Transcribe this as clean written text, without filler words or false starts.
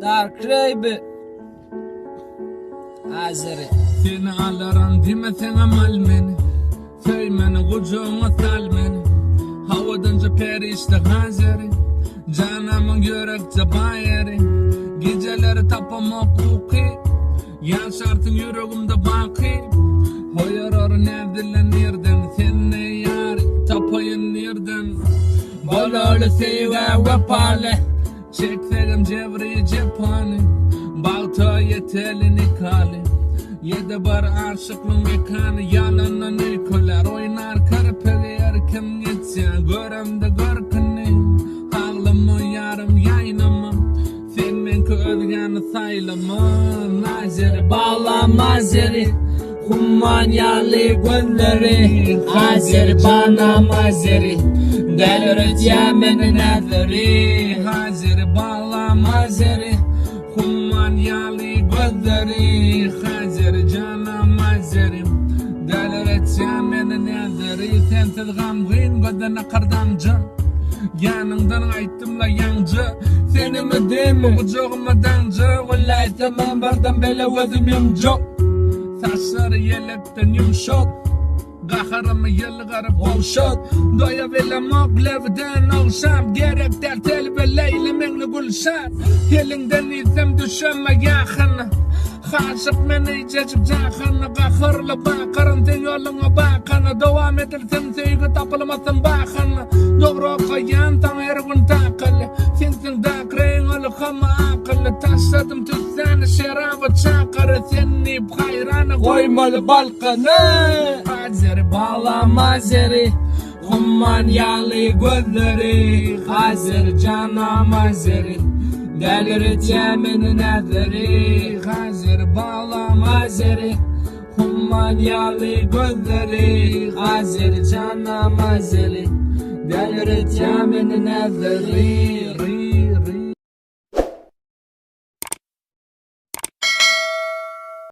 Dark Rabe Azeri Seni alaran demesen amal meni Söymeni kucuğuna sal meni Havadanca perişte hazeri Canamın yürekçe bayeri Geceleri tapamak hukuki Yaşartın yüreğimde baki Hoyarar nevdilenirden Senne yar tapayın nirden Bololu seyve vepale Çekserim cevri cephane Balta yetelini kali Yedi bar aşıklığın mekanı Yalanla nikolar Oynar karpeli erken geçse Göremde görkünü Ağlamı yarım yaynamı Sen menki özgeni saylama Nazeri bağlama zeri Humman yali günleri Hazır bana mazeri Delirit yemenin ezeri Hazır bağlama zeri Humman yali gözleri Hazır cana mazeri Delirit yemenin ezeri Sensiz gamgın gözlerine kardamcı Yanından aytımla yancı Seni mi değil mi kucağıma dancı Vallahi tamam bardan bele özüm yumcuk Saçları yelekten yumşak Qaharımı yılgarıp olşat Doya velamak levden olşam Gerek dertel ve leylemenli gülşat Elinden izem düşeme yakın Haşık meni cecip cakın Qahırlı bakırın sen yoluna bakın Devam edirsen sevgi tapılmasın bakın Doğru koyan tan her gün takıl Sensin dakreyn olukhama akıl Taşladım tütseni şerabı çakır Seni hayranı koymalı balkanı Hazır bağlama zeri Humman yali gözleri Hazır canama zeri Delirit yeminin ezeri Hazır bağlama zeri Humman yali gözleri Hazır canama zeri Delirit yeminin ezeri